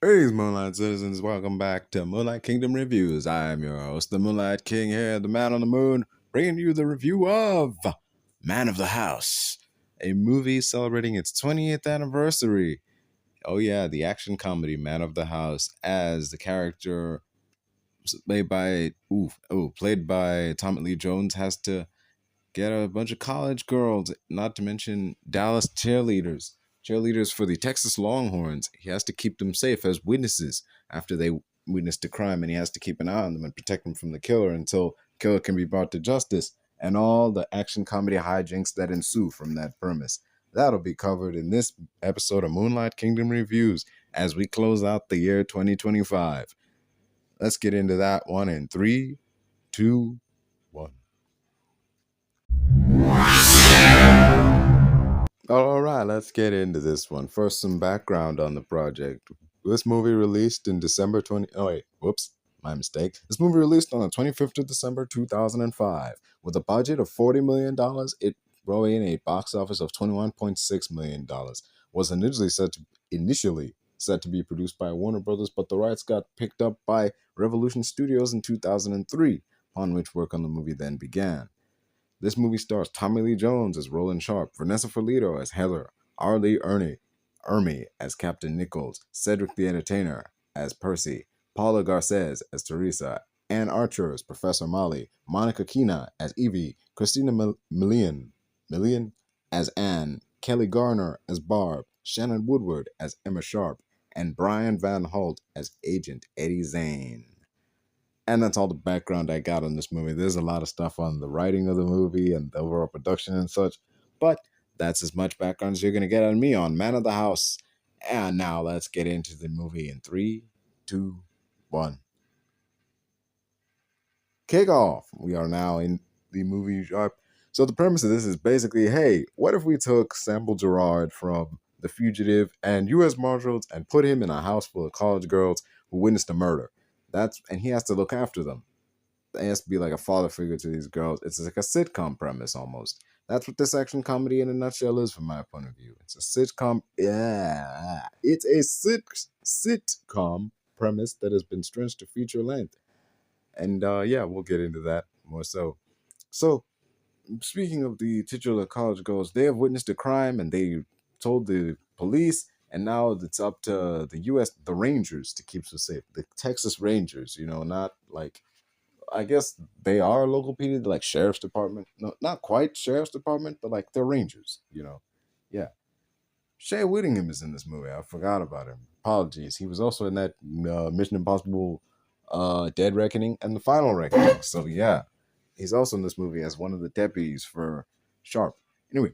Greetings, Moonlight citizens. Welcome back to Moonlight Kingdom Reviews. I am your host, the Moonlight King here, the man on the moon, bringing you the review of Man of the House, a movie celebrating its 20th anniversary. Oh yeah, the action comedy Man of the House, as the character played by Tommy Lee Jones, has to get a bunch of college girls, not to mention Dallas cheerleaders for the Texas Longhorns. He has to keep them safe as witnesses after they witnessed a crime, and he has to keep an eye on them and protect them from the killer until the killer can be brought to justice, and all the action comedy hijinks that ensue from that premise. That'll be covered in this episode of Moonlight Kingdom Reviews as we close out the year 2025. Let's get into that one in 3, 2, 1. All right, let's get into this one. First, some background on the project. This movie released in December 20. Oh, wait, whoops, my mistake. This movie released on the 25th of December 2005. With a budget of $40 million, it brought in a box office of $21.6 million. Was initially set to be produced by Warner Brothers, but the rights got picked up by Revolution Studios in 2003, upon which work on the movie then began. This movie stars Tommy Lee Jones as Roland Sharp, Vanessa Ferlito as Heather, R.Lee Ermey as Captain Nichols, Cedric the Entertainer as Percy, Paula Garces as Teresa, Ann Archer as Professor Molly, Monica Keena as Evie, Milian as Anne, Kelly Garner as Barb, Shannon Woodward as Emma Sharp, and Brian Van Holt as Agent Eddie Zane. And that's all the background I got on this movie. There's a lot of stuff on the writing of the movie and the overall production and such, but that's as much background as you're going to get on me on Man of the House. And now let's get into the movie in 3, 2, 1. Kick off. We are now in the movie. So the premise of this is basically, hey, what if we took Sample Gerard from The Fugitive and U.S. Marshals and put him in a house full of college girls who witnessed a murder? And he has to look after them. He has to be like a father figure to these girls. It's like a sitcom premise almost. That's what this action comedy in a nutshell is from my point of view. It's a sitcom. Yeah, it's a sitcom premise that has been stretched to feature length. And yeah, we'll get into that more so. So, speaking of the titular college girls, they have witnessed a crime and they told the police, and now it's up to the Rangers to keep us safe. The Texas Rangers, not like, I guess they are local PD, like sheriff's department. No, not quite sheriff's department, but like they're Rangers. Yeah. Shea Whittingham is in this movie. I forgot about him. Apologies. He was also in that Mission Impossible Dead Reckoning and the Final Reckoning. So yeah, he's also in this movie as one of the deputies for Sharp. Anyway,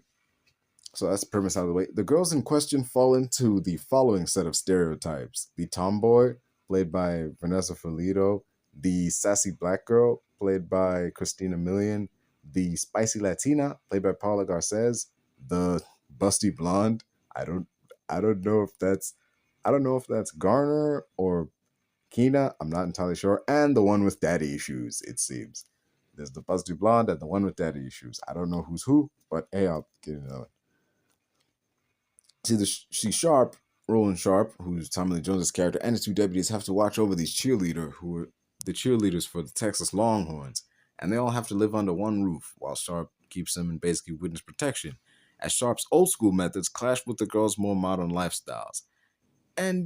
so that's the premise out of the way. The girls in question fall into the following set of stereotypes. The tomboy, played by Vanessa Ferlito. The sassy black girl, played by Christina Milian. The spicy Latina, played by Paula Garces. The busty blonde. I don't know if that's Garner or Keena. I'm not entirely sure. And the one with daddy issues, it seems. There's the busty blonde and the one with daddy issues. I don't know who's who, but hey, I'll get into it. See, Sharp, Roland Sharp, who's Tommy Lee Jones' character, and the two deputies have to watch over these who are the cheerleaders for the Texas Longhorns, and they all have to live under one roof while Sharp keeps them in basically witness protection, as Sharp's old school methods clash with the girls' more modern lifestyles. And,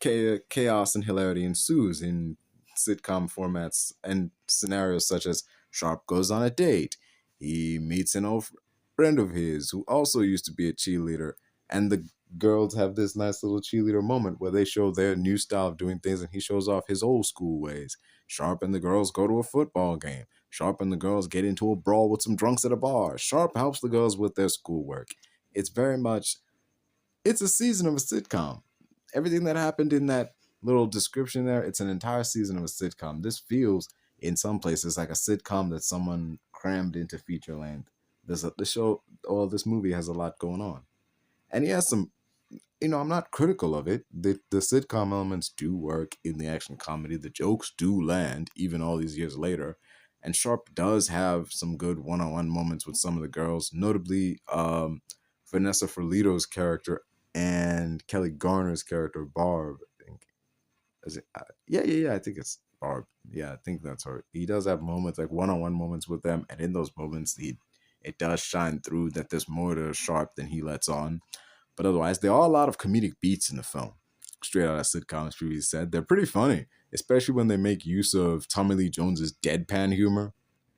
chaos and hilarity ensues in sitcom formats and scenarios such as Sharp goes on a date, he meets an old friend of his who also used to be a cheerleader, and the girls have this nice little cheerleader moment where they show their new style of doing things and he shows off his old school ways. Sharp and the girls go to a football game. Sharp and the girls get into a brawl with some drunks at a bar. Sharp helps the girls with their schoolwork. It's very much, it's a season of a sitcom. Everything that happened in that little description there, it's an entire season of a sitcom. This feels, in some places, like a sitcom that someone crammed into feature length. This movie has a lot going on. And he has some, I'm not critical of it. The sitcom elements do work in the action comedy. The jokes do land, even all these years later. And Sharp does have some good one-on-one moments with some of the girls, notably Vanessa Ferlito's character and Kelly Garner's character Barb. I think is it, yeah. I think it's Barb. Yeah, I think that's her. He does have moments like one-on-one moments with them, and in those moments, it does shine through that there's more to Sharp than he lets on. But otherwise, there are a lot of comedic beats in the film. Straight out of sitcoms, previously said. They're pretty funny, especially when they make use of Tommy Lee Jones's deadpan humor.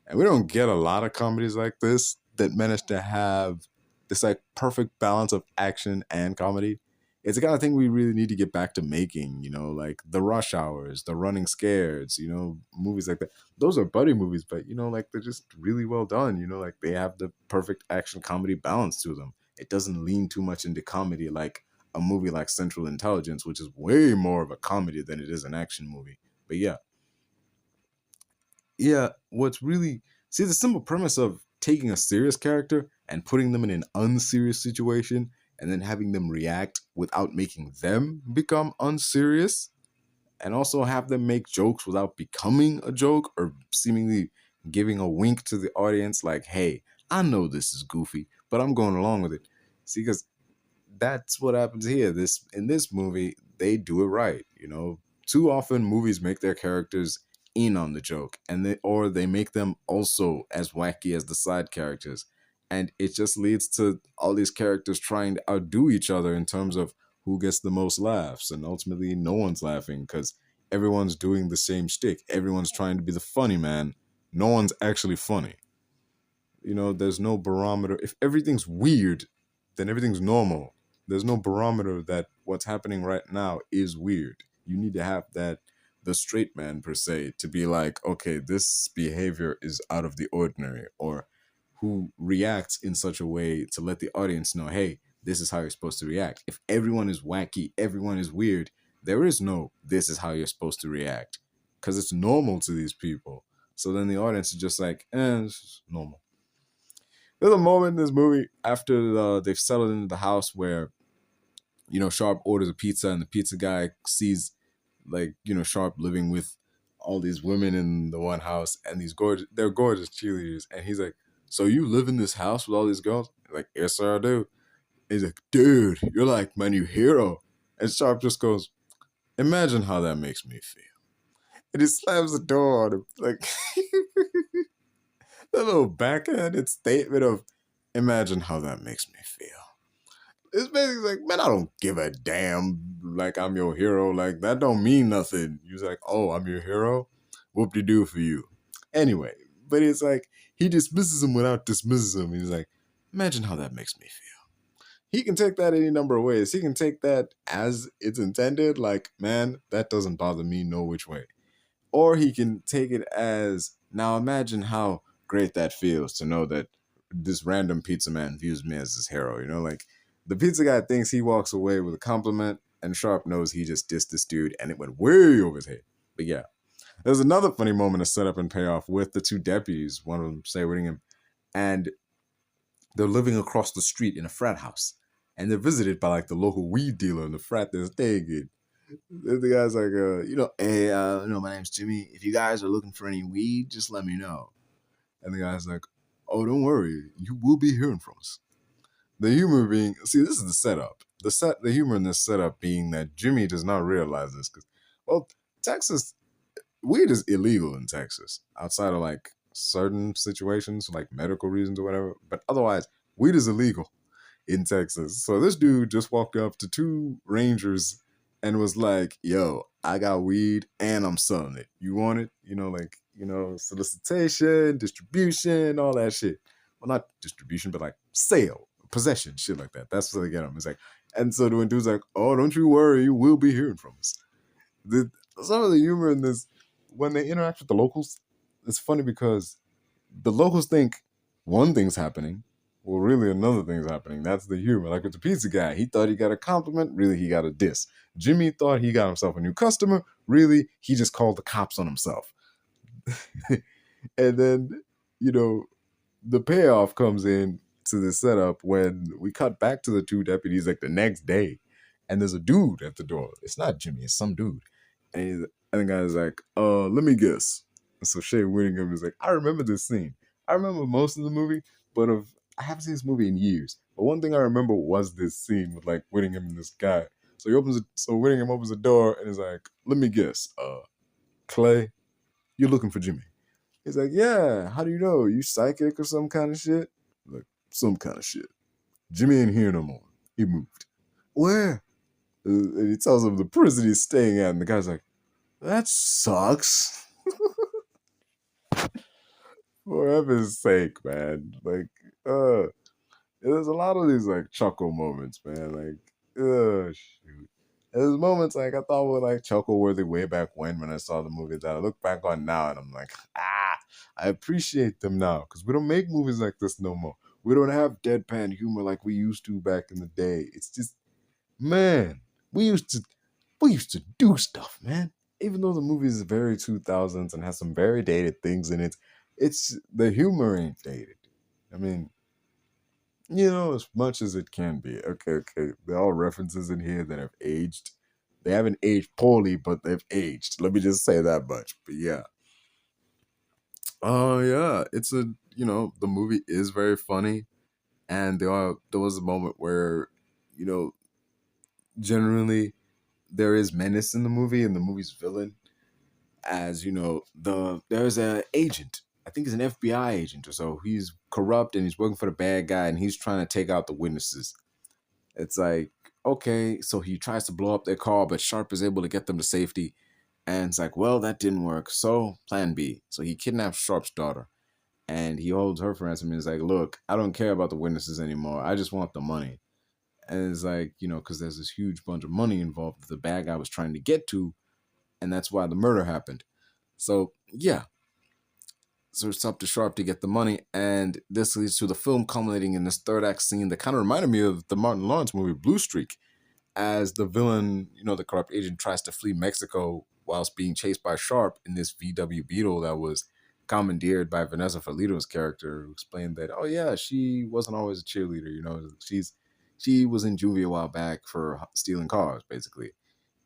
And we don't get a lot of comedies like this that manage to have this like perfect balance of action and comedy. It's the kind of thing we really need to get back to making, like the Rush Hours, the Running Scares, movies like that. Those are buddy movies, but like they're just really well done, like they have the perfect action comedy balance to them. It doesn't lean too much into comedy like a movie like Central Intelligence, which is way more of a comedy than it is an action movie. But yeah, what's really see the simple premise of taking a serious character and putting them in an unserious situation and then having them react without making them become unserious and also have them make jokes without becoming a joke or seemingly giving a wink to the audience like, hey, I know this is goofy, but I'm going along with it. See, because that's what happens here. In this movie, they do it right. Too often movies make their characters in on the joke, and they make them also as wacky as the side characters, and it just leads to all these characters trying to outdo each other in terms of who gets the most laughs, and ultimately no one's laughing because everyone's doing the same shtick. Everyone's trying to be the funny man. No one's actually funny. There's no barometer. If everything's weird, then everything's normal. There's no barometer that what's happening right now is weird. You need to have that, the straight man per se, to be like, okay, this behavior is out of the ordinary, or who reacts in such a way to let the audience know, hey, this is how you're supposed to react. If everyone is wacky, everyone is weird, there is no, this is how you're supposed to react. Because it's normal to these people. So then the audience is just like, it's just normal. There's a moment in this movie after they've settled into the house where, Sharp orders a pizza and the pizza guy sees, like, Sharp living with all these women in the one house and they're gorgeous cheerleaders. And he's like, so you live in this house with all these girls? Like, yes, sir, I do. He's like, dude, you're like my new hero. And Sharp just goes, imagine how that makes me feel. And he slams the door on him. Like, that little backhanded statement of, imagine how that makes me feel. It's basically like, man, I don't give a damn. Like, I'm your hero. Like, that don't mean nothing. You're like, oh, I'm your hero? Whoop-de-doo for you. Anyway, but it's like, he dismisses him without dismissing him. He's like, imagine how that makes me feel. He can take that any number of ways. He can take that as it's intended. Like, man, that doesn't bother me no which way. Or he can take it as, now imagine how great that feels to know that this random pizza man views me as his hero. Like, the pizza guy thinks he walks away with a compliment, and Sharp knows he just dissed this dude, and it went way over his head. But yeah, there's another funny moment of setup and payoff with the two deputies, one of them stewarding him, and they're living across the street in a frat house, and they're visited by like the local weed dealer in the frat that's staying in. The guy's like, hey, my name's Jimmy. If you guys are looking for any weed, just let me know. And the guy's like, oh, don't worry, you will be hearing from us. The humor being, see, this is the setup. The humor in this setup being that Jimmy does not realize this because, well, Texas, weed is illegal in Texas outside of like certain situations, like medical reasons or whatever. But otherwise, weed is illegal in Texas. So this dude just walked up to two rangers and was like, yo, I got weed and I'm selling it. You want it? Solicitation, distribution, all that shit. Well, not distribution, but like sale, possession, shit like that. That's what they get them. It's like, and so the dude's like, oh, don't you worry, you will be hearing from us. Some of the humor in this, when they interact with the locals, it's funny because the locals think one thing's happening. Well, really, another thing's happening. That's the humor. Like with the pizza guy, he thought he got a compliment. Really, he got a diss. Jimmy thought he got himself a new customer. Really, he just called the cops on himself. And then, the payoff comes in to the setup when we cut back to the two deputies like the next day. And there's a dude at the door. It's not Jimmy, it's some dude. And the guy's like, let me guess. And so Shea Whittingham is like, I remember this scene. I remember most of the movie, but I haven't seen this movie in years. But one thing I remember was this scene with like Whittingham and this guy. So Whittingham opens the door and is like, "Let me guess, Clay, you're looking for Jimmy." He's like, "Yeah, how do you know? You psychic or some kind of shit?" Like, some kind of shit. Jimmy ain't here no more. He moved. Where? And he tells him the prison he's staying at, and the guy's like, "That sucks." For heaven's sake, man. Like, there's a lot of these like chuckle moments, man. Like, shoot. There's moments like I thought were like chuckle worthy way back when I saw the movie that I look back on now and I'm like, I appreciate them now because we don't make movies like this no more. We don't have deadpan humor like we used to back in the day. It's just, man, we used to do stuff, man. Even though the movie is very 2000s and has some very dated things in it, it's the humor ain't dated. I mean, as much as it can be. Okay. There are references in here that have aged. They haven't aged poorly, but they've aged. Let me just say that much. But yeah. Oh yeah. The movie is very funny. And there was a moment where, you know, generally there is menace in the movie and the movie's villain. As there's an agent. I think he's an FBI agent or so. He's corrupt and he's working for the bad guy and he's trying to take out the witnesses. It's like, okay, so he tries to blow up their car, but Sharp is able to get them to safety. And it's like, well, that didn't work. So plan B. So he kidnaps Sharp's daughter and he holds her for ransom and is like, look, I don't care about the witnesses anymore. I just want the money. And it's like, because there's this huge bunch of money involved that the bad guy was trying to get to. And that's why the murder happened. So, yeah. So it's up to Sharp to get the money. And this leads to the film culminating in this third act scene that kind of reminded me of the Martin Lawrence movie Blue Streak, as the villain, the corrupt agent, tries to flee Mexico whilst being chased by Sharp in this VW Beetle that was commandeered by Vanessa Ferlito's character, who explained that, oh yeah, she wasn't always a cheerleader, she was in juvie a while back for stealing cars, basically.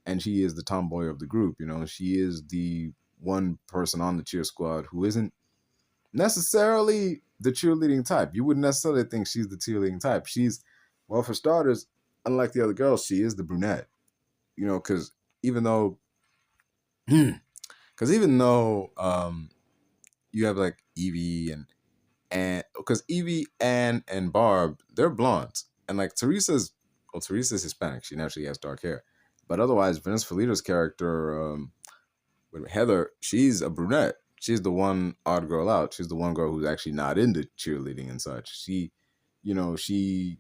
And she is the tomboy of the group, she is the one person on the cheer squad who isn't necessarily the cheerleading type. You wouldn't necessarily think she's the cheerleading type. Well, for starters, unlike the other girls, she is the brunette. Because even though, you have like Evie and because Evie, Anne, and Barb, they're blondes, and like Teresa's Hispanic. She naturally has dark hair, but otherwise, Vanessa Felito's character, with Heather, she's a brunette. She's the one odd girl out. She's the one girl who's actually not into cheerleading and such. She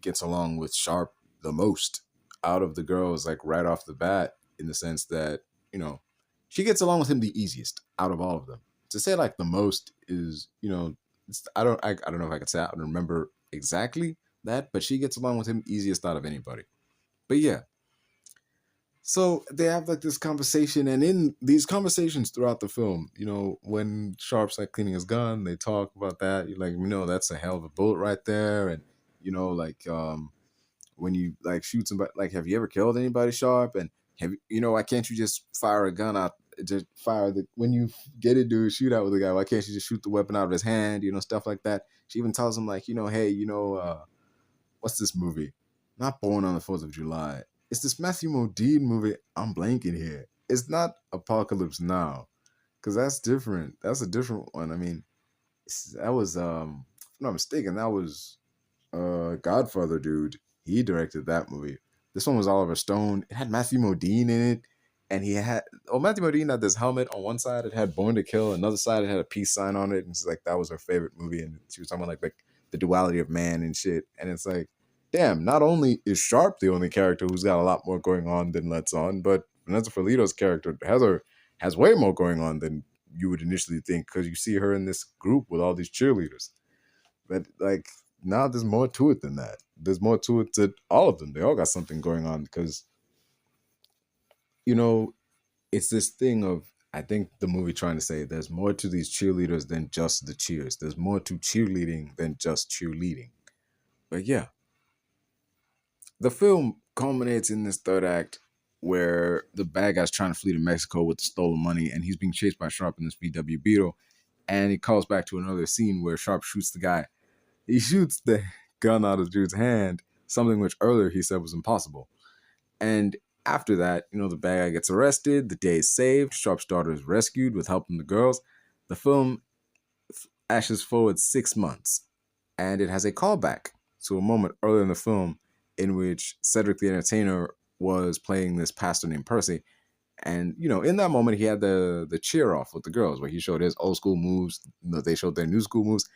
gets along with Sharp the most out of the girls, like right off the bat, in the sense that, she gets along with him the easiest out of all of them. To say like the most is, I don't know if I could say, I don't remember exactly that, but she gets along with him easiest out of anybody. But yeah, so they have like this conversation, and in these conversations throughout the film, when Sharp's like cleaning his gun, they talk about that. You're like, that's a hell of a bullet right there, and when you like shoot somebody, like, have you ever killed anybody, Sharp? And why can't you just fire a gun out? Just fire when you get into a shootout with a guy. Why can't you just shoot the weapon out of his hand? Stuff like that. She even tells him like, hey, what's this movie? Not Born on the 4th of July. It's this Matthew Modine movie. I'm blanking here. It's not Apocalypse Now, because that's different. That's a different one. I mean, that was, if I'm not mistaken, that was Godfather dude. He directed that movie. This one was Oliver Stone. It had Matthew Modine in it, and Matthew Modine had this helmet on one side. It had Born to Kill. Another side, it had a peace sign on it, and it's like that was her favorite movie. And she was talking about like the duality of man and shit. And it's like, damn, not only is Sharp the only character who's got a lot more going on than Let's On, but Vanessa Ferlito's character, Heather, has way more going on than you would initially think, because you see her in this group with all these cheerleaders. But like, now there's more to it than that. There's more to it to all of them. They all got something going on because, it's this thing of, I think the movie trying to say there's more to these cheerleaders than just the cheers. There's more to cheerleading than just cheerleading. But yeah, the film culminates in this third act where the bad guy's trying to flee to Mexico with the stolen money, and he's being chased by Sharp in this VW Beetle. And it calls back to another scene where Sharp shoots the guy. He shoots the gun out of the dude's hand, something which earlier he said was impossible. And after that, the bad guy gets arrested, the day is saved, Sharp's daughter is rescued with help from the girls. The film ashes forward 6 months, and it has a callback to a moment earlier in the film in which Cedric the Entertainer was playing this pastor named Percy. And, in that moment, he had the cheer off with the girls where he showed his old school moves, they showed their new school moves.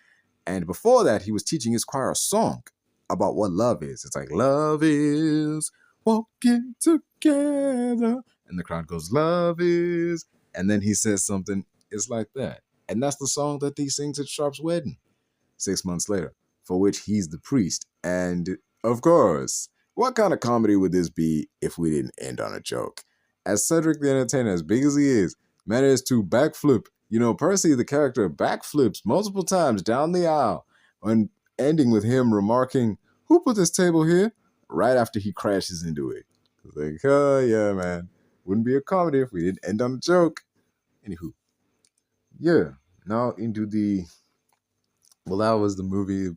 And before that, he was teaching his choir a song about what love is. It's like, love is walking together. And the crowd goes, love is. And then he says something, it's like that. And that's the song that he sings at Sharp's wedding 6 months later, for which he's the priest. And of course, what kind of comedy would this be if we didn't end on a joke? As Cedric the Entertainer, as big as he is, manages to backflip. Percy, the character, backflips multiple times down the aisle, and ending with him remarking, "Who put this table here?" right after he crashes into it. It's like, oh yeah, man. Wouldn't be a comedy if we didn't end on a joke. Anywho. Yeah. Now into that was the movie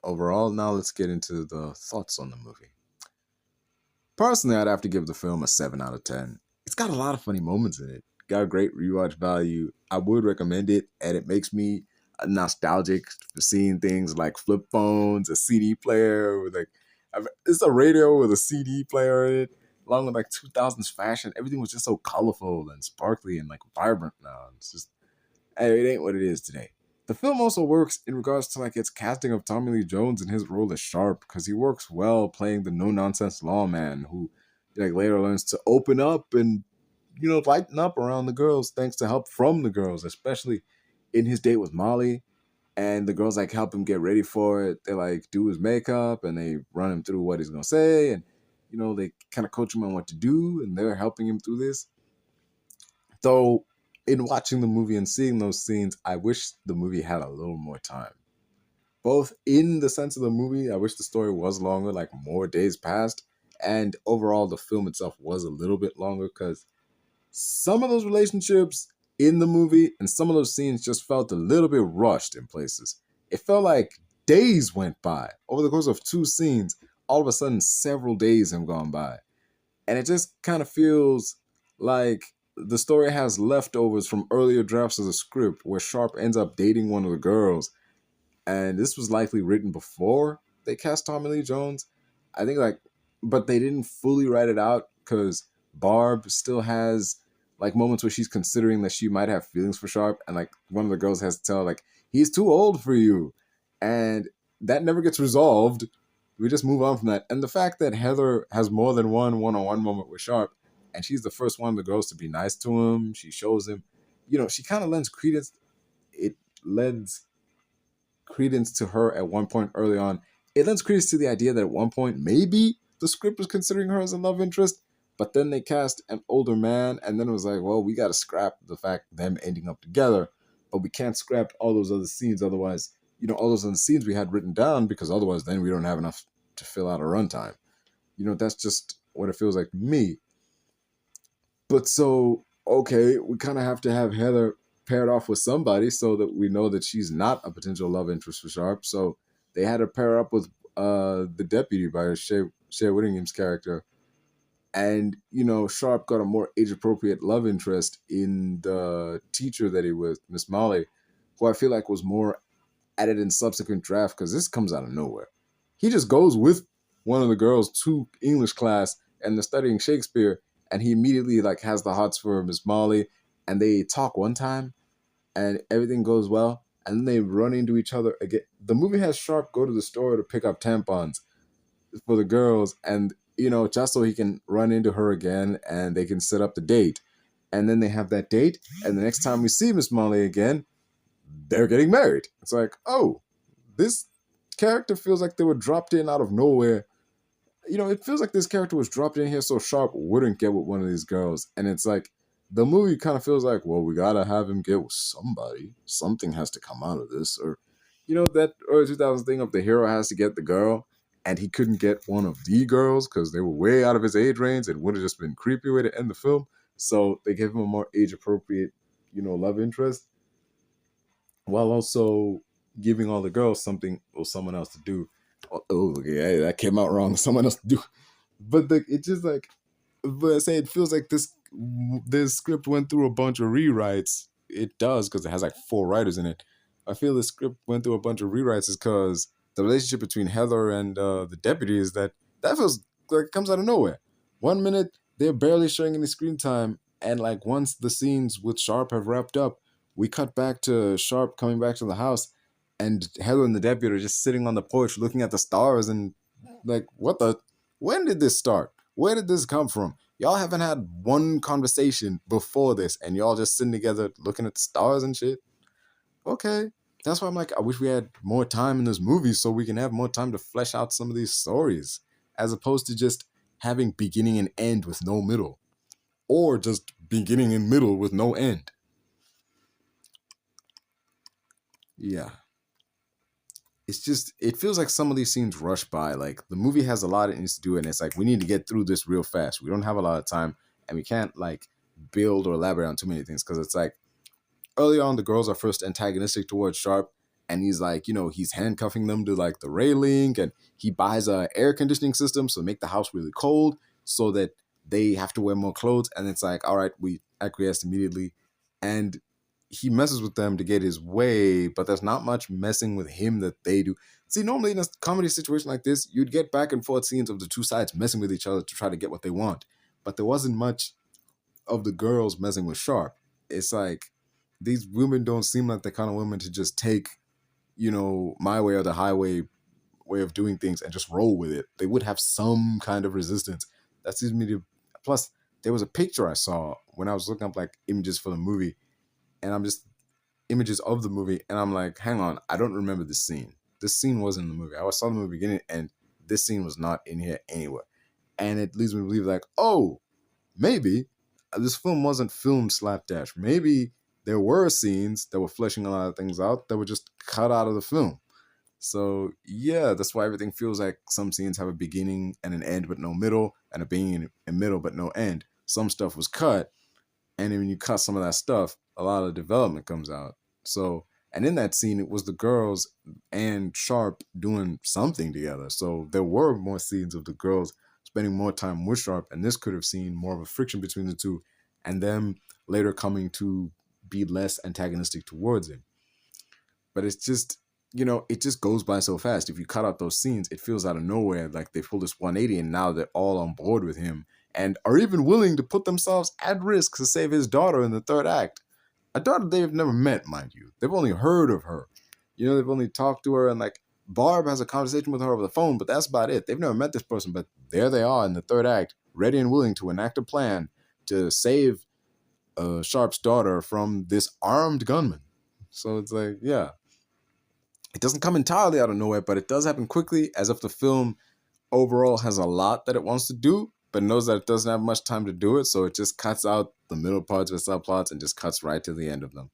overall. Now let's get into the thoughts on the movie. Personally, I'd have to give the film a 7 out of 10. It's got a lot of funny moments in it. Got a great rewatch value. I would recommend it, and it makes me nostalgic for seeing things like flip phones, a CD player with it's a radio with a CD player in it, along with 2000s fashion. Everything was just so colorful and sparkly and vibrant now. It's just, it ain't what it is today. The film also works in regards to its casting of Tommy Lee Jones in his role as Sharp, because he works well playing the no-nonsense lawman who later learns to open up and lighten up around the girls thanks to help from the girls, especially in his date with Molly. And the girls help him get ready for it. They do his makeup and they run him through what he's gonna say, and they kind of coach him on what to do, and they're helping him through this. Though in watching the movie and seeing those scenes, I wish the movie had a little more time. Both in the sense of the movie, I wish the story was longer, more days passed, and overall the film itself was a little bit longer, because some of those relationships in the movie and some of those scenes just felt a little bit rushed in places. It felt like days went by. Over the course of 2 scenes, all of a sudden several days have gone by. And it just kind of feels like the story has leftovers from earlier drafts of the script where Sharp ends up dating one of the girls. And this was likely written before they cast Tommy Lee Jones. I think but they didn't fully write it out because Barb still has moments where she's considering that she might have feelings for Sharp, and one of the girls has to tell her he's too old for you, and that never gets resolved. We just move on from that. And the fact that Heather has more than one-on-one moment with Sharp, and she's the first one of the girls to be nice to him, she shows him, she kind of lends credence. It lends credence to her at one point early on. It lends credence to the idea that at one point maybe the script was considering her as a love interest, but then they cast an older man, and then it was well, we got to scrap the fact of them ending up together, but we can't scrap all those other scenes. Otherwise, all those other scenes we had written down, because otherwise then we don't have enough to fill out a runtime. That's just what it feels like to me. But so, okay, we kind of have to have Heather paired off with somebody so that we know that she's not a potential love interest for Sharp. So they had her pair up with the deputy by Shea Whittingham's character. And, Sharp got a more age-appropriate love interest in the teacher that he was, Miss Molly, who I feel was more added in subsequent draft, because this comes out of nowhere. He just goes with one of the girls to English class, and they're studying Shakespeare, and he immediately has the hots for Miss Molly, and they talk one time, and everything goes well, and then they run into each other again. The movie has Sharp go to the store to pick up tampons for the girls, and just so he can run into her again and they can set up the date. And then they have that date, and the next time we see Miss Molly again, they're getting married. It's oh, this character feels like they were dropped in out of nowhere. It feels like this character was dropped in here so Sharp wouldn't get with one of these girls. And it's the movie kind of feels well, we gotta have him get with somebody. Something has to come out of this. Or, that early 2000s thing of the hero has to get the girl, and he couldn't get one of the girls because they were way out of his age range and would have just been a creepy way to end the film. So they gave him a more age-appropriate, love interest, while also giving all the girls something or someone else to do. Oh, okay, that came out wrong. Someone else do. But it just like, but I say it feels like this script went through a bunch of rewrites. It does because it has like four writers in it. I feel the script went through a bunch of rewrites is because the relationship between Heather and the deputy is that feels like it comes out of nowhere. One minute they're barely showing any screen time, and like once the scenes with Sharp have wrapped up, we cut back to Sharp coming back to the house, and Heather and the deputy are just sitting on the porch looking at the stars and like, what the? When did this start? Where did this come from? Y'all haven't had one conversation before this, and y'all just sitting together looking at the stars and shit. Okay. That's why I'm like, I wish we had more time in this movie so we can have more time to flesh out some of these stories, as opposed to just having beginning and end with no middle, or just beginning and middle with no end. Yeah. It's just, it feels like some of these scenes rush by. Like the movie has a lot it needs to do, and it's like we need to get through this real fast. We don't have a lot of time, and we can't like build or elaborate on too many things because it's like early on the girls are first antagonistic towards Sharp, and he's like, he's handcuffing them to like the railing, and he buys a air conditioning system so make the house really cold so that they have to wear more clothes, and it's like, all right, we acquiesce immediately, and he messes with them to get his way, but there's not much messing with him that they do. See, normally in a comedy situation like this, you'd get back and forth scenes of the two sides messing with each other to try to get what they want, but there wasn't much of the girls messing with Sharp. It's like these women don't seem like the kind of women to just take, my way or the highway way of doing things and just roll with it. They would have some kind of resistance. That seems to me to. Plus, there was a picture I saw when I was looking up like images for the movie, and I'm just images of the movie, and I'm like, hang on, I don't remember this scene. This scene wasn't in the movie. I saw the movie beginning, and this scene was not in here anywhere. And it leads me to believe like, oh, maybe this film wasn't filmed slapdash. Maybe there were scenes that were fleshing a lot of things out that were just cut out of the film. So yeah, that's why everything feels like some scenes have a beginning and an end but no middle, and a beginning and middle but no end. Some stuff was cut, and then when you cut some of that stuff, a lot of development comes out. So, and in that scene, it was the girls and Sharp doing something together. So there were more scenes of the girls spending more time with Sharp, and this could have seen more of a friction between the two, and them later coming to be less antagonistic towards him. But it's just, it just goes by so fast. If you cut out those scenes, it feels out of nowhere like they pulled this 180 and now they're all on board with him and are even willing to put themselves at risk to save his daughter in the third act. A daughter they've never met, mind you. They've only heard of her. They've only talked to her, and like Barb has a conversation with her over the phone, but that's about it. They've never met this person, but there they are in the third act, ready and willing to enact a plan to save Sharp's daughter from this armed gunman. So it's like, yeah, it doesn't come entirely out of nowhere, but it does happen quickly, as if the film overall has a lot that it wants to do, but knows that it doesn't have much time to do it, so it just cuts out the middle parts of the subplots and just cuts right to the end of them.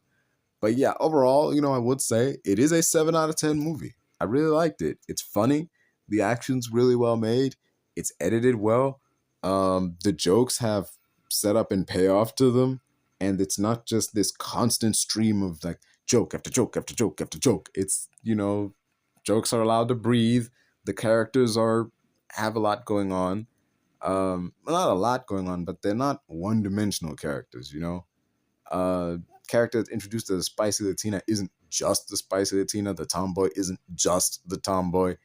But yeah, overall, I would say it is a 7 out of 10 movie. I really liked it. It's funny. The action's really well made. It's edited well. The jokes have setup and payoff to them. And it's not just this constant stream of like joke after joke after joke after joke. It's, jokes are allowed to breathe. The characters have a lot going on. Not a lot going on, but they're not one-dimensional characters, character that's introduced to the spicy Latina isn't just the spicy Latina. The tomboy isn't just the tomboy.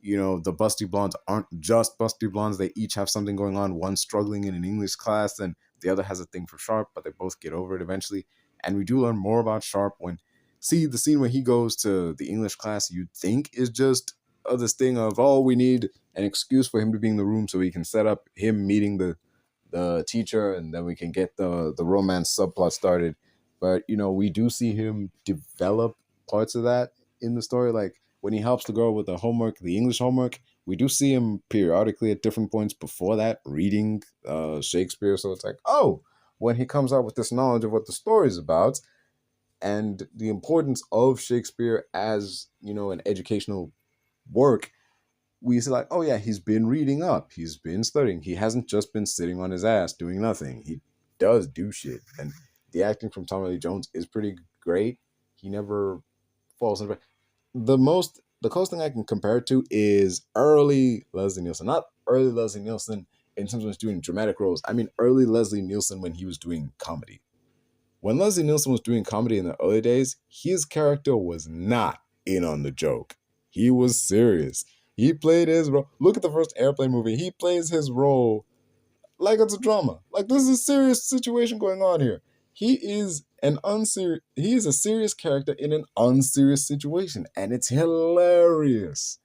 The busty blondes aren't just busty blondes. They each have something going on. One struggling in an English class, and the other has a thing for Sharp, but they both get over it eventually. And we do learn more about Sharp the scene where he goes to the English class, you'd think is just this thing of, oh, we need an excuse for him to be in the room so we can set up him meeting the teacher, and then we can get the romance subplot started. But we do see him develop parts of that in the story. Like when he helps the girl with the homework, the English homework, we do see him periodically at different points before that reading Shakespeare. So it's like, oh, when he comes out with this knowledge of what the story is about and the importance of Shakespeare as, an educational work, we see like, oh yeah, he's been reading up. He's been studying. He hasn't just been sitting on his ass doing nothing. He does do shit. And the acting from Tommy Lee Jones is pretty great. He never falls into the most the closest thing I can compare it to is early Leslie Nielsen. Not early Leslie Nielsen in terms of his doing dramatic roles. I mean early Leslie Nielsen when he was doing comedy. When Leslie Nielsen was doing comedy in the early days, his character was not in on the joke. He was serious. He played his role. Look at the first Airplane movie. He plays his role like it's a drama. Like this is a serious situation going on here. He is he is a serious character in an unserious situation, and it's hilarious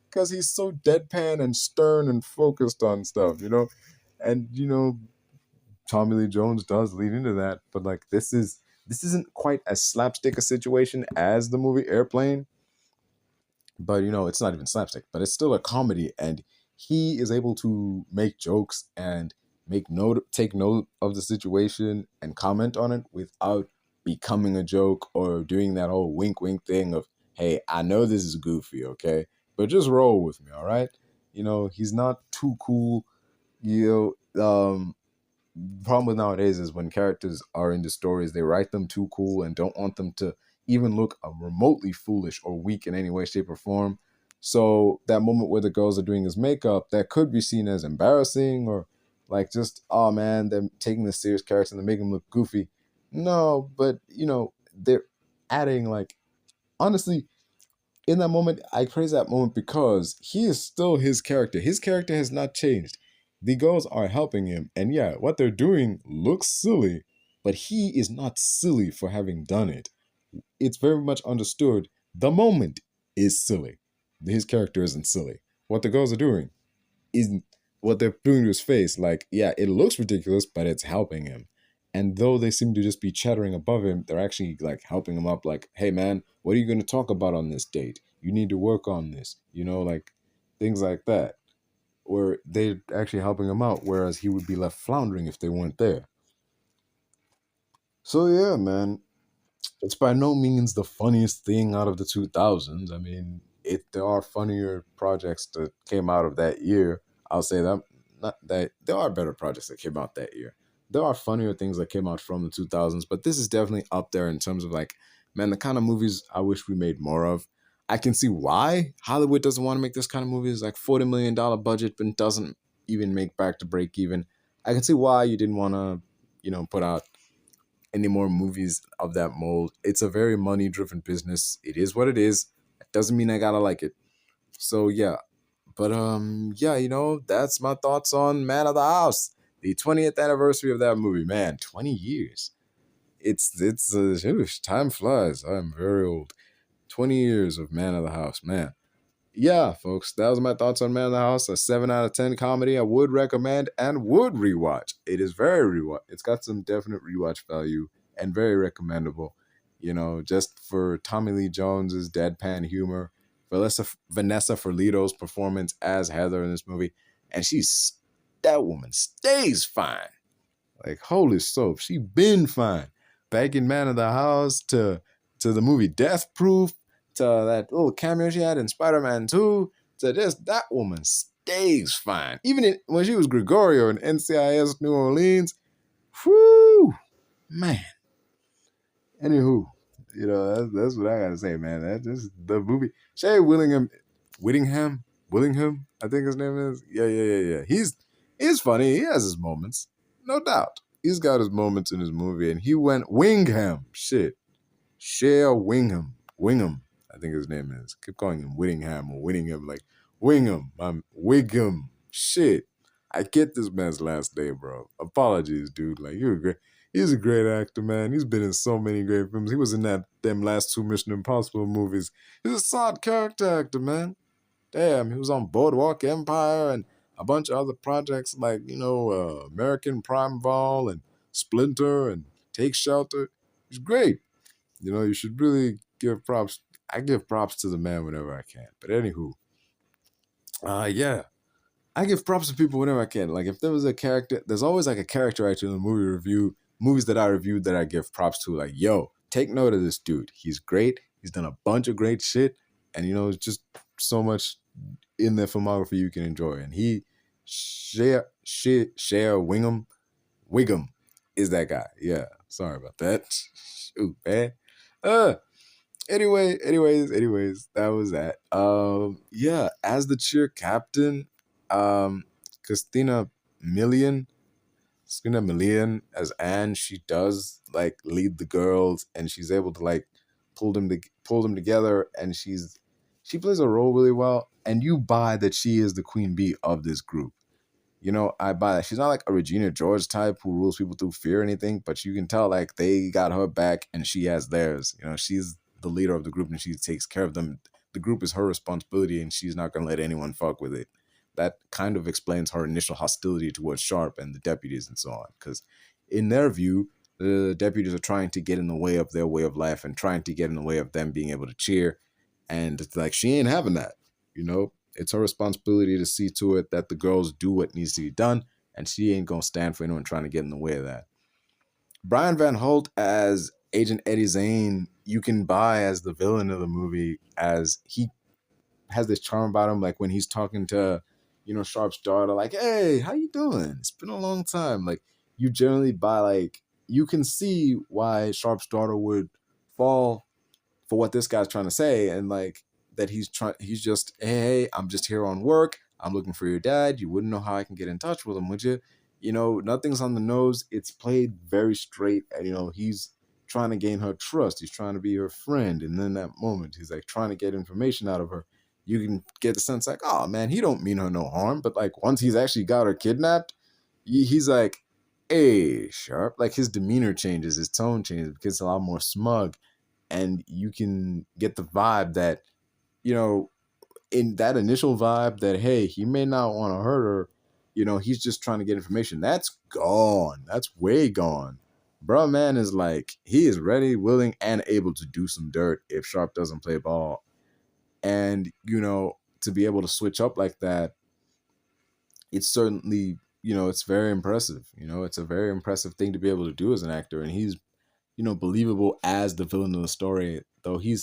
because he's so deadpan and stern and focused on stuff, you know. And you know, Tommy Lee Jones does lead into that, but like this isn't quite as slapstick a situation as the movie Airplane, but you know, it's not even slapstick, but it's still a comedy, and he is able to make jokes and take note of the situation and comment on it without becoming a joke or doing that whole wink wink thing of, hey, I know this is goofy, okay, but just roll with me, all right. You know, he's not too cool. You know, problem with nowadays is when characters are into stories, they write them too cool and don't want them to even look remotely foolish or weak in any way, shape, or form. So that moment where the girls are doing his makeup, that could be seen as embarrassing or like just, oh man, they're taking this serious character and they're making him look goofy. No, but you know, they're adding like, honestly, in that moment, I praise that moment because he is still his character. His character has not changed. The girls are helping him, and yeah, what they're doing looks silly, but he is not silly for having done it. It's very much understood. The moment is silly. His character isn't silly. What the girls are doing isn't what they're doing to his face. Like, yeah, it looks ridiculous, but it's helping him. And though they seem to just be chattering above him, they're actually like helping him up. Like, hey man, what are you going to talk about on this date? You need to work on this. You know, like things like that. Or they're actually helping him out, whereas he would be left floundering if they weren't there. So yeah, man, it's by no means the funniest thing out of the 2000s. I mean, there are funnier projects that came out of that year. I'll say that. Not that there are better projects that came out that year. There are funnier things that came out from the 2000s, but this is definitely up there in terms of like, man, the kind of movies I wish we made more of. I can see why Hollywood doesn't want to make this kind of movies, like $40 million budget, but doesn't even make back to break even. I can see why you didn't want to, you know, put out any more movies of that mold. It's a very money driven business. It is what it is. It doesn't mean I gotta like it. So yeah. But yeah, you know, that's my thoughts on Man of the House. The 20th anniversary of that movie. Man, 20 years. Time flies. I'm very old. 20 years of Man of the House, man. Yeah, folks, that was my thoughts on Man of the House. A 7 out of 10 comedy I would recommend and would rewatch. It is very rewatch. It's got some definite rewatch value and very recommendable. You know, just for Tommy Lee Jones's deadpan humor, Vanessa Ferlito's performance as Heather in this movie, and that woman stays fine. Like holy soap, she been fine. Back in Man of the House to the movie Death Proof to that little cameo she had in Spider-Man 2 to just that woman stays fine. Even when she was Gregorio in NCIS New Orleans, whoo, man. Anywho, you know, that's what I gotta say, man. That's just the movie. Willingham, I think his name is. Yeah. He's funny. He has his moments, no doubt. He's got his moments in his movie, and he went Wingham. Shit, Wingham. I think his name is. Keep calling him Whittingham or Whittingham, like Wingham. I'm Wigham. Shit, I get this man's last name, bro. Apologies, dude. Like you're great. He's a great actor, man. He's been in so many great films. He was in them last two Mission Impossible movies. He's a solid character actor, man. Damn, he was on Boardwalk Empire and a bunch of other projects like, you know, American Prime Vol and Splinter and Take Shelter. He's great. You know, you should really give props. I give props to the man whenever I can. But anywho, yeah, I give props to people whenever I can. Like if there was a character, there's always like a character actor in the movies that I reviewed that I give props to. Like, yo, take note of this dude. He's great. He's done a bunch of great shit, and you know, it's just so much in their filmography you can enjoy. And Share Wigham is that guy. Yeah, sorry about that. Shoot, man. Uh, Anyways, that was that. Yeah, as the cheer captain, um, Christina Milian, Christina Milian as Anne, she does like lead the girls, and she's able to like pull them together, and she plays a role really well, and you buy that she is the queen bee of this group. I buy that. She's not like a Regina George type who rules people through fear or anything, but you can tell like they got her back and she has theirs. She's the leader of the group and she takes care of them. The group is her responsibility and she's not going to let anyone fuck with it. That kind of explains her initial hostility towards Sharp and the deputies and so on. Because in their view, the deputies are trying to get in the way of their way of life and trying to get in the way of them being able to cheer. And it's like, she ain't having that, it's her responsibility to see to it that the girls do what needs to be done, and she ain't gonna stand for anyone trying to get in the way of that. Brian Van Holt as Agent Eddie Zane, you can buy as the villain of the movie, as he has this charm about him, like when he's talking to, Sharp's daughter, like, hey, how you doing? It's been a long time. Like, you generally buy, like, you can see why Sharp's daughter would fall for what this guy's trying to say, and like that he's just, hey, I'm just here on work, I'm looking for your dad, you wouldn't know how I can get in touch with him, would you? Nothing's on the nose, it's played very straight, and he's trying to gain her trust, he's trying to be her friend, and then that moment he's like trying to get information out of her. You can get the sense like, oh man, he don't mean her no harm, but like once he's actually got her kidnapped, he's like, hey, Sharp, like his demeanor changes, his tone changes, gets a lot more smug, and you can get the vibe that, in that initial vibe that, hey, he may not want to hurt her, he's just trying to get information. That's gone. That's way gone. Bruh, man is like, he is ready, willing, and able to do some dirt if Sharp doesn't play ball. And, to be able to switch up like that, it's certainly, it's very impressive. It's a very impressive thing to be able to do as an actor. And he's believable as the villain of the story. Though he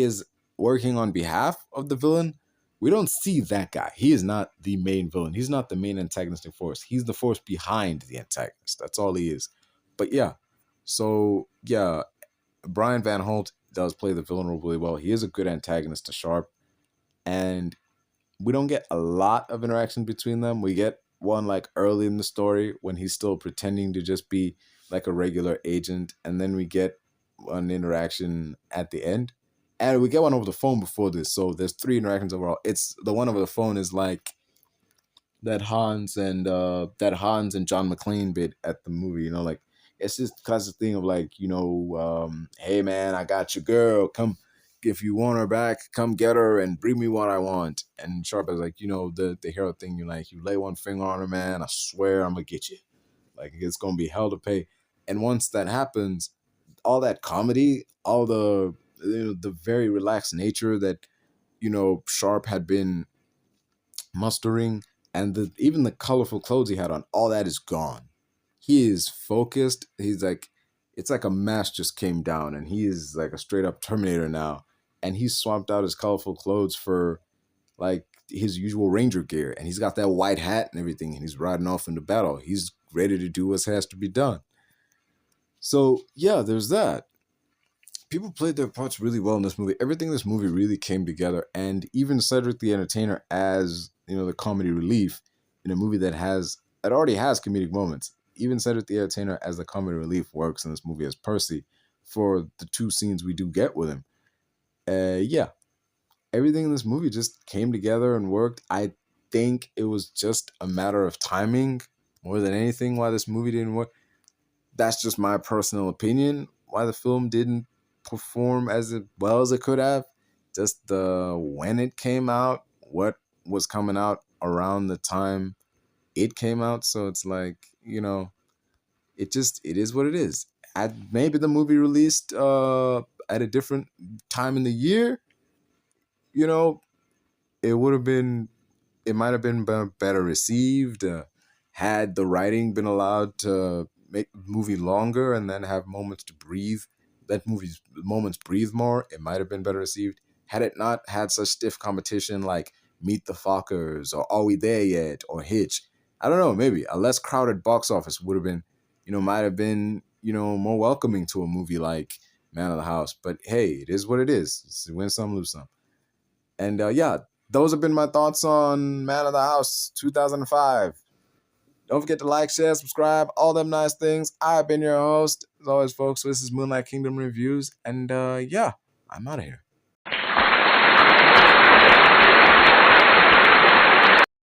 is working on behalf of the villain, we don't see that guy. He is not the main villain. He's not the main antagonistic force. He's the force behind the antagonist. That's all he is. But yeah, so yeah, Brian Van Holt does play the villain role really well. He is a good antagonist to Sharp, and we don't get a lot of interaction between them. We get one like early in the story when he's still pretending to just be like a regular agent, and then we get an interaction at the end, and we get one over the phone before this. So there's 3 interactions overall. It's the one over the phone is like that Hans and John McClane bit at the movie. Like it's just classic thing of like, hey man, I got your girl. Come, if you want her back, come get her and bring me what I want. And Sharp is like, the hero thing. You like, you lay one finger on her, man, I swear I'm gonna get you. Like it's gonna be hell to pay. And once that happens, all that comedy, all the very relaxed nature that Sharp had been mustering, and even the colorful clothes he had on, all that is gone. He is focused. He's like, it's like a mask just came down, and he is like a straight up Terminator now. And he swapped out his colorful clothes for like his usual Ranger gear, and he's got that white hat and everything, and he's riding off into battle. He's ready to do what has to be done. So yeah, there's that. People played their parts really well in this movie. Everything in this movie really came together, and even Cedric the Entertainer as the comedy relief in a movie that already has comedic moments. Even Cedric the Entertainer as the comedy relief works in this movie as Percy for the 2 scenes we do get with him. Yeah, everything in this movie just came together and worked. I think it was just a matter of timing more than anything why this movie didn't work. That's just my personal opinion why the film didn't perform as well as it could have. Just when it came out, what was coming out around the time it came out. So it's like, it is what it is. Maybe the movie released at a different time in the year, it might have been better received, had the writing been allowed to make the movie longer and then have moments to breathe. Let movies moments breathe more. It might have been better received. Had it not had such stiff competition like Meet the Fockers or Are We There Yet or Hitch, I don't know, maybe a less crowded box office would have been, might have been, more welcoming to a movie like man of the house. But hey, it is what it is. It's win some, lose some. And yeah, those have been my thoughts on Man of the House 2005. Don't forget to like, share, subscribe, all them nice things. I've been your host. As always, folks, this is Moonlight Kingdom Reviews. And yeah, I'm out of here.